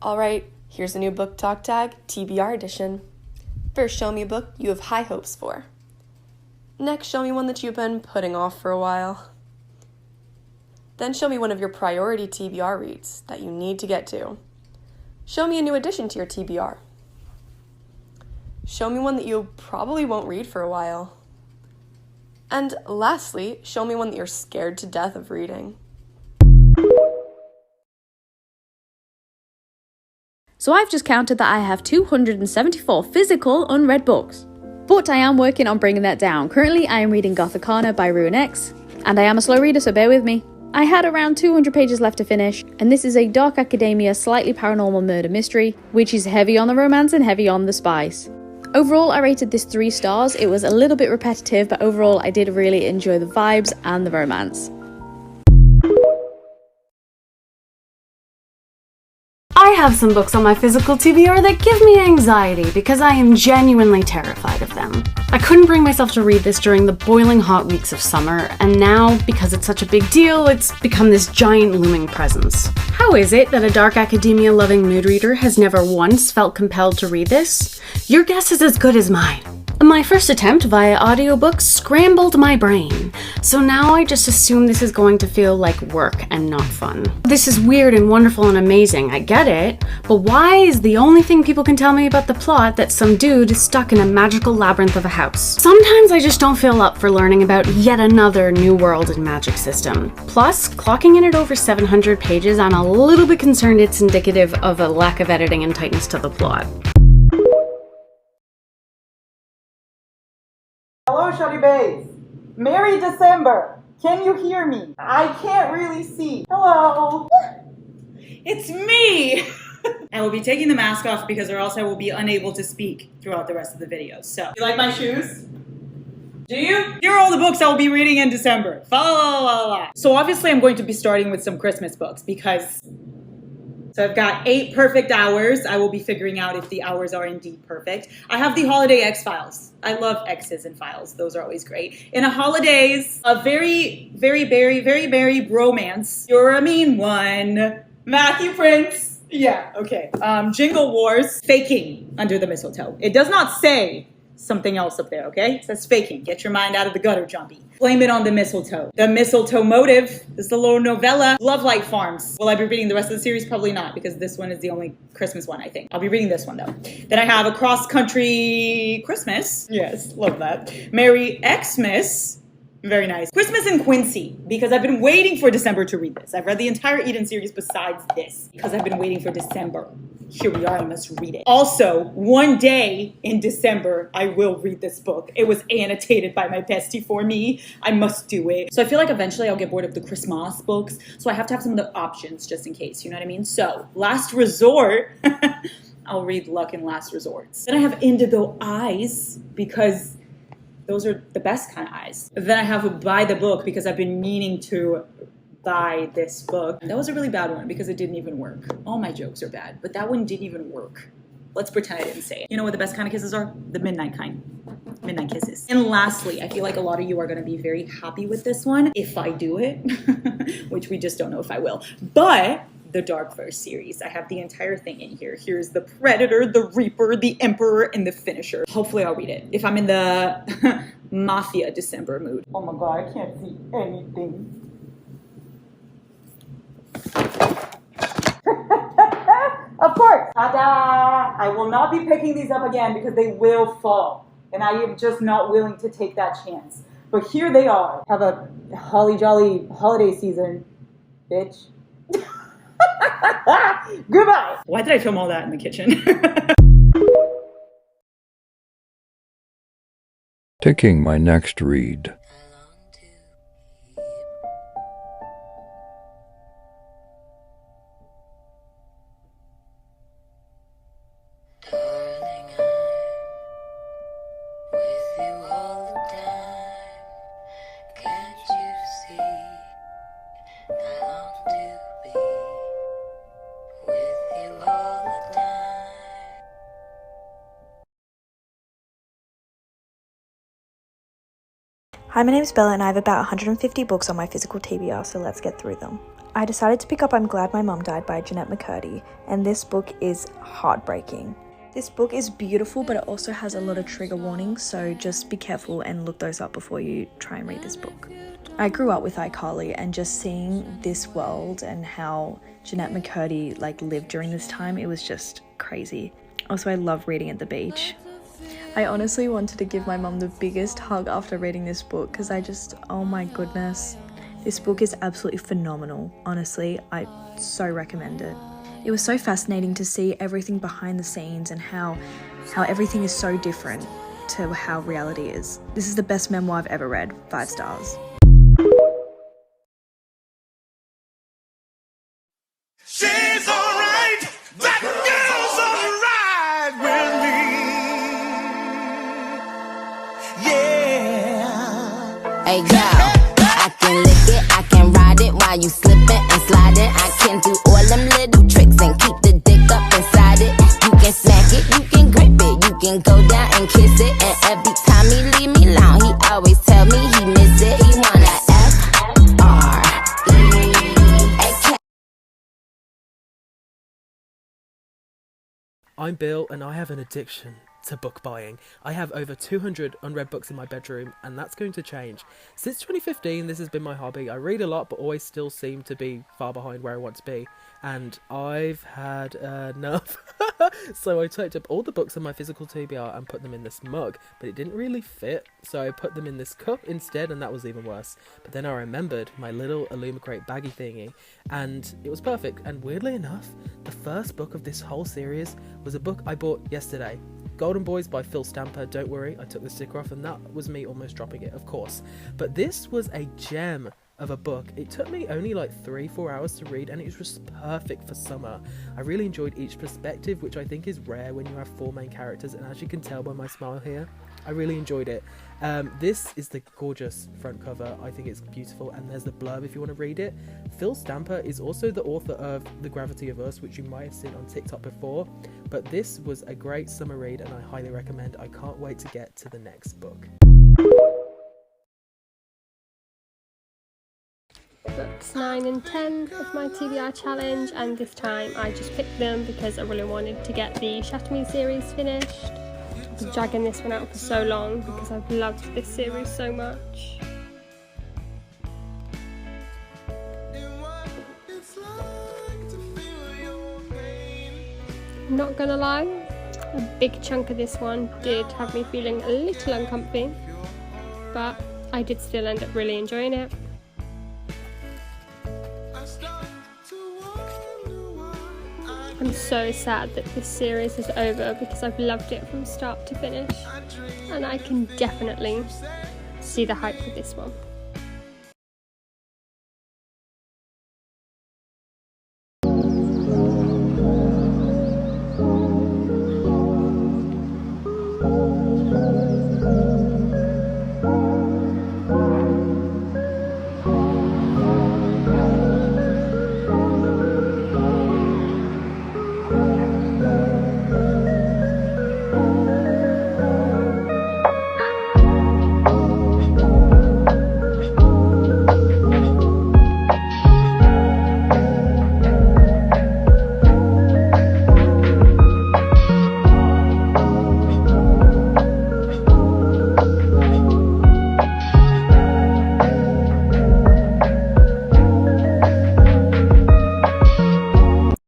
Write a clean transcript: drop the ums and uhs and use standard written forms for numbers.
Alright, here's a new book talk tag, TBR edition. First, show me a book you have high hopes for. Next, show me one that you've been putting off for a while. Then show me one of your priority TBR reads that you need to get to. Show me a new addition to your TBR. Show me one that you probably won't read for a while. And lastly, show me one that you're scared to death of reading. So I've just counted that I have 274 physical unread books. But I am working on bringing that down. Currently I am reading Gothicana by Ruin-X, and I am a slow reader, so bear with me. I had around 200 pages left to finish, and this is a dark academia, slightly paranormal murder mystery, which is heavy on the romance and heavy on the spice. Overall, I rated this 3 stars. It was a little bit repetitive, but overall I did really enjoy the vibes and the romance. I have some books on my physical TBR that give me anxiety because I am genuinely terrified of them. I couldn't bring myself to read this during the boiling hot weeks of summer, and now, because it's such a big deal, it's become this giant looming presence. How is it that a dark academia loving mood reader has never once felt compelled to read this? Your guess is as good as mine. My first attempt via audiobook scrambled my brain, so now I just assume this is going to feel like work and not fun. This is weird and wonderful and amazing, I get it, but why is the only thing people can tell me about the plot that some dude is stuck in a magical labyrinth of a house? Sometimes I just don't feel up for learning about yet another new world and magic system. Plus, clocking in at over 700 pages, I'm a little bit concerned it's indicative of a lack of editing and tightness to the plot. Hello, Shorty Bays. Merry December. Can you hear me? I can't really see. Hello. It's me! I will be taking the mask off because or else I will be unable to speak throughout the rest of the video. So, you like my shoes? Do you? Here are all the books I will be reading in December. So obviously I'm going to be starting with some Christmas books because so I've got 8 perfect hours. I will be figuring out if the hours are indeed perfect. I have the Holiday X files. I love X's and files. Those are always great. In a holidays, a very bromance. You're a mean one. Matthew Prince. Yeah, okay. Jingle Wars. Faking under the mistletoe. It does not say something else up there, okay? It says faking. Get your mind out of the gutter, Jumpy. Blame it on the mistletoe. The mistletoe motive is the little novella. Love Light Farms. Will I be reading the rest of the series? Probably not, because this one is the only Christmas one, I think. I'll be reading this one, though. Then I have Across Country Christmas. Yes, love that. Merry Xmas. Very nice. Christmas in Quincy, because I've been waiting for December to read this. I've read the entire Eden series besides this, because I've been waiting for December. Here we are, I must read it. Also, one day in December, I will read this book. It was annotated by my bestie for me. I must do it. So I feel like eventually I'll get bored of the Christmas books, so I have to have some of the options just in case, you know what I mean? So, Last Resort, I'll read Luck and Last Resorts. Then I have Indigo Eyes, because those are the best kind of eyes. Then I have a Buy the Book because I've been meaning to buy this book. That was a really bad one because it didn't even work. All my jokes are bad, but that one didn't even work. Let's pretend I didn't say it. You know what the best kind of kisses are? The midnight kind. Midnight kisses. And lastly, I feel like a lot of you are gonna be very happy with this one if I do it, which we just don't know if I will. But the Darkverse series. I have the entire thing in here. Here's the Predator, the Reaper, the Emperor, and the Finisher. Hopefully I'll read it if I'm in the Mafia December mood. Oh my god, I can't see anything. Of course. Ta-da! I will not be picking these up again because they will fall. And I am just not willing to take that chance. But here they are. Have a holly jolly holiday season, bitch. Goodbye. Why did I film all that in the kitchen? Taking my next read. Hi, my name is Bella and I have about 150 books on my physical TBR, so let's get through them. I decided to pick up I'm Glad My Mum Died by Jeanette McCurdy, and this book is heartbreaking. This book is beautiful, but it also has a lot of trigger warnings, so just be careful and look those up before you try and read this book. I grew up with iCarly, and just seeing this world and how Jeanette McCurdy lived during this time, it was just crazy. Also, I love reading at the beach. I honestly wanted to give my mum the biggest hug after reading this book because oh my goodness. This book is absolutely phenomenal. Honestly, I so recommend it. It was so fascinating to see everything behind the scenes and how everything is so different to how reality is. This is the best memoir I've ever read. 5 stars. She's alright. That girl's alright with me. Yeah. Hey girl, I can lick it, I can ride it while you slipping and sliding. I can do all them little tricks and keep the dick up inside it. You can smack it, you can grip it, you can go down and kiss it. And every time he leave me alone, he always tell me he miss it. He wanna F-R-E-A-K. I'm Bill, and I have an addiction to book buying. I have over 200 unread books in my bedroom, and that's going to change. Since 2015, this has been my hobby. I read a lot, but always still seem to be far behind where I want to be, and I've had enough. So I typed up all the books on my physical TBR and put them in this mug, but it didn't really fit, so I put them in this cup instead, and that was even worse. But then I remembered my little Illumicrate baggy thingy, and it was perfect. And weirdly enough, the first book of this whole series was a book I bought yesterday. Golden Boys by Phil Stamper. Don't worry, I took the sticker off, and that was me almost dropping it, of course. But this was a gem of a book. It took me only 3-4 hours to read, and it was just perfect for summer. I really enjoyed each perspective, which I think is rare when you have 4 main characters, and as you can tell by my smile here, I really enjoyed it. This is the gorgeous front cover. I think it's beautiful, and there's the blurb if you want to read it. Phil Stamper is also the author of The Gravity of Us, which you might have seen on TikTok before, but this was a great summer read, and I highly recommend. I can't wait to get to the next book. Books 9 and 10 of my TBR challenge, and this time I just picked them because I really wanted to get the Shatter Me series finished. I've been dragging this one out for so long because I've loved this series so much. Not gonna lie, a big chunk of this one did have me feeling a little uncomfy, but I did still end up really enjoying it. I'm so sad that this series is over because I've loved it from start to finish, and I can definitely see the hype with this one.